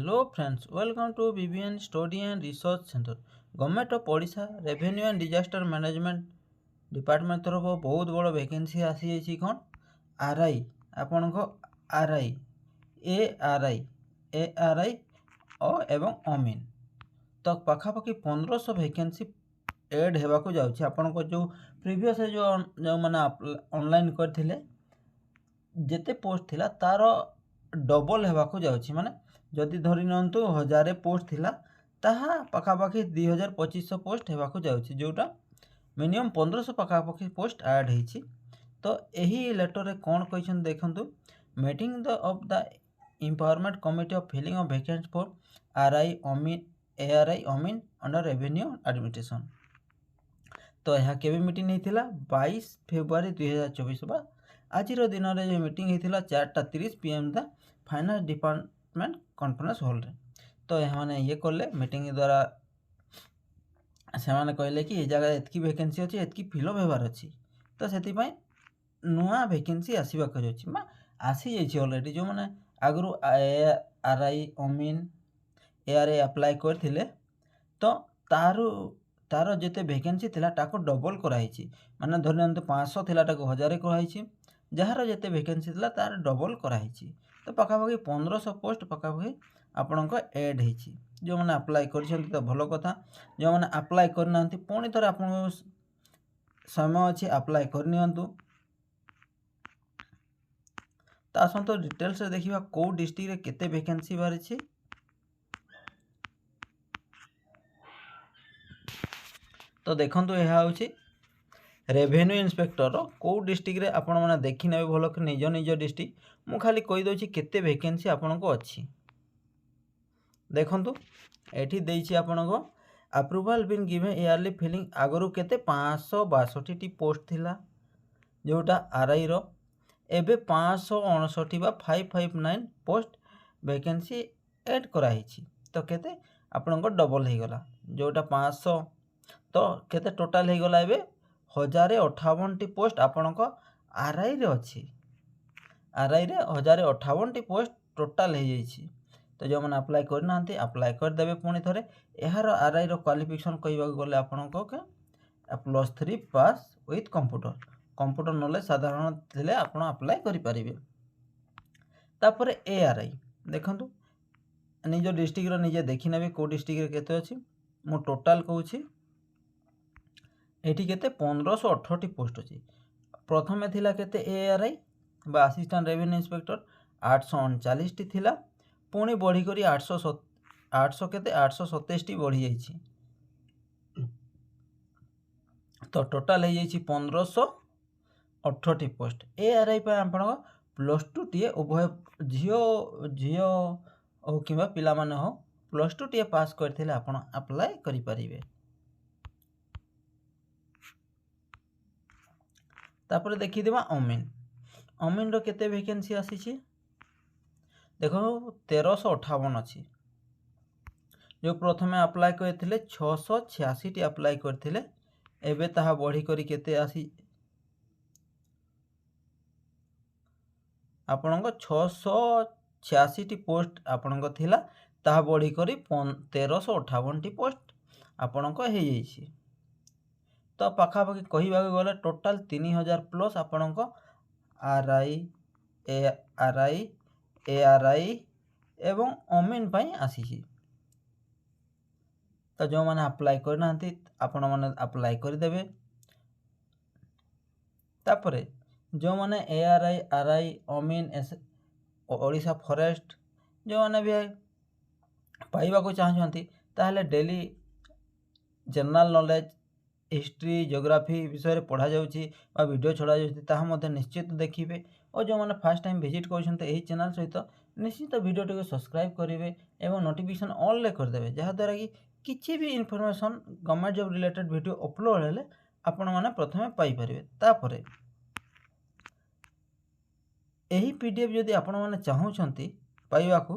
Hello friends, welcome to BBN Study and Research Center. Government of Odisha Revenue and Disaster Management Department तरफ बहुत बड़ vacancy आसी जाइए कौन आरआई आपण आरआई ए आर आई एवं अमीन तो पाखापाखि 1500 वैकेंसी एड होगा जाऊँगी आपण जो प्रीवियस जो मैंने ऑनलाइन करते जिते पोस्ट थिला तार डबल होगा जाऊँगी माने जदि धरी नियंतु 1000 पोस्ट थिला ताहा पाखापाखि 2500 पोस्ट होगा जाऊँगी जोटा मिनिमम 1500 पाखापाखि पोस्ट ऐड होती तो यही लेटर रे कौन कहते देखु meeting the of the empowerment committee of filling of vacancy for RI अमीन एआरआई अमीन अंडर रेवेन्यू एडमिनिस्ट्रेशन तो यह केवे मीटिंग होता 22 फेब्रुआरी 2024 बा आज दिन में जो मीटिंग होता 4:30 PM the finance department conference hall रे तो यहाँ ये कले मीटिंग द्वारा से कहले कि ये जगह एतकी वैकेंसी अच्छी एतकी फिलअप होबार अच्छी तो से नुआ वैकेंसी आसवाक जाऊँगी आसी जाइए अलरेडी जो मैंने आगु आरआई अमीन एआरआई अप्लाई करते तो तार जिते वैकेंसी थिला ताको डबल कराई माने धरते 500 थिला ताको 1000 कराई जार जिते वैकेंसी थिला तार डबल कराई तो पाखापाखि 1500 पोस्ट पाखापाखि आपण एड होती जो मैंने अप्लाई कर तो भल कथा जो मैंने अप्लाई करना पुणी थोड़े आप समय अच्छी अप्लाई करनी ता सहित डिटेल्स देखा कौ डिस्ट्रिक्ट रे केते वैकेंसी बाहरी तो देखो यह हूँ रेवेन्यू इन्स्पेक्टर कौ डिस्ट्रिक्ट रे आपण मैंने देखी ने भल निज निज डिस्ट्रिक्ट मु खाली कहीदे केते वैकेंसी आपण को अच्छी देखु ये देती आपण को approval been given yearly filling आगु केते 562 पोस्ट थिला जोटा आरआई रो एबे 559 बा 559 पोस्ट वैकेंसी ऐड कराई तो केते आपण को डबल हो गला जोटा 500 तो केते टोटाल हो गला एबे 1058 पोस्ट आपण को आरआई रे अच्छी आरआई रे 1058 पोस्ट टोटाल हो जाइए तो जो मैंने अप्लाई करना अप्लाई करदे पुणी थे यार आरआई रो क्वालिफिकेशन कहवा गले आपण को +3 पास विथ कंप्यूटर नॉलेज साधारण थे आप अप्लाई करें तापर एआरआई देखु निज डिस्ट्रिक्ट रो निजे देखी ने कौ डिस्ट्रिक्ट केते अच्छी मु टोटाल कहूँ ये केते 1568 पोस्ट अच्छी प्रथमे थिला केते एआरआई बा असिस्टेंट रेवेन्यू इंस्पेक्टर 839 टी थिला पुणी बढ़िक 827 बढ़ी जाइए तो टोटाल हो जाइए 1568 पोस्ट एआरआई आप +2 टीए उभय झील हो कि पिला माने हो +2 टीए पास करते आप अप्लाई करें तापर देखीदेवा अमीन रो केते वैकेंसी आसी देखो 1358 अच्छी जो प्रथमे अप्लाई करते 686 अप्लाई करते एबे ताहा बढ़ी करी केते आसी आपण को 686 पोस्ट आपण को थिला ताहा बढ़ी करी 1358 पोस्ट आपण को हो जाइए तो पाखापाखि कहवा गले टोटाल 3000 प्लस आपण को आरआई एआरआई एवं अमीन पाई आसी तो जो मैंने अप्लाई करना आपण मैंने अप्लाई करदे तापर जो मैंने एआरआई आरआई अमीन ओडिशा फॉरेस्ट जो मैंने भी पाइबा चाहते ताहले daily general knowledge history geography विषय पढ़ा जाऊँगी वीडियो छड़ा जाता निश्चित देखिए और जो मैंने फर्स्ट टाइम विजिट कर चैनल सहित निश्चित वीडियो टी सब्सक्राइब करेंगे और नोटिफिकेशन ऑल करदे जहाँद्वारा कि किसी भी information government job related video upload हेले आपण मैंने प्रथमे पाइपर तापर यही पीडीएफ जदि आपण मैंने चाहूँगी पाइबाकू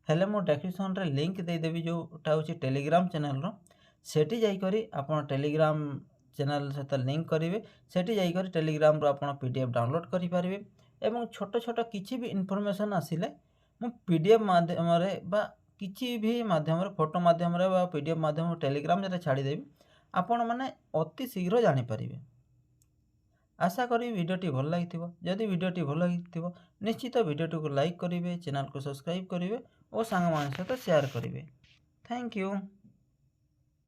हेले मो डिस्क्रिप्शन रे लिंक देदेवी जोटा हूँ टेलीग्राम चैनल रो सेठी जाइकरी आपण टेलीग्राम चैनल सहित लिंक करेंगे सेठी जाइकरी टेलीग्राम रो आपण पीडीएफ डाउनलोड करि पारिबे एवं छोट छोट किछि भी इनफॉरमेशन आसिले मु पीडीएफ माध्यम रे बा କିଛି ବି ମାଧ୍ୟମରେ ଫଟୋ ମାଧ୍ୟମରେ ବା PDF ମାଧ୍ୟମରେ ଟେଲିଗ୍ରାମରେ ଛାଡ଼ିଦେବି, ଆପଣମାନେ ଅତି ଶୀଘ୍ର ଜାଣିପାରିବେ। ଆଶା କରିବି ଭିଡ଼ିଓଟି ଭଲ ଲାଗିଥିବ। ଯଦି ଭିଡ଼ିଓଟି ଭଲ ଲାଗିଥିବ ନିଶ୍ଚିତ ଭିଡ଼ିଓଟିକୁ ଲାଇକ୍ କରିବେ, ଚ୍ୟାନେଲକୁ ସବସ୍କ୍ରାଇବ୍ କରିବେ ଓ ସାଙ୍ଗମାନଙ୍କ ସହିତ ସେୟାର କରିବେ। Thank you.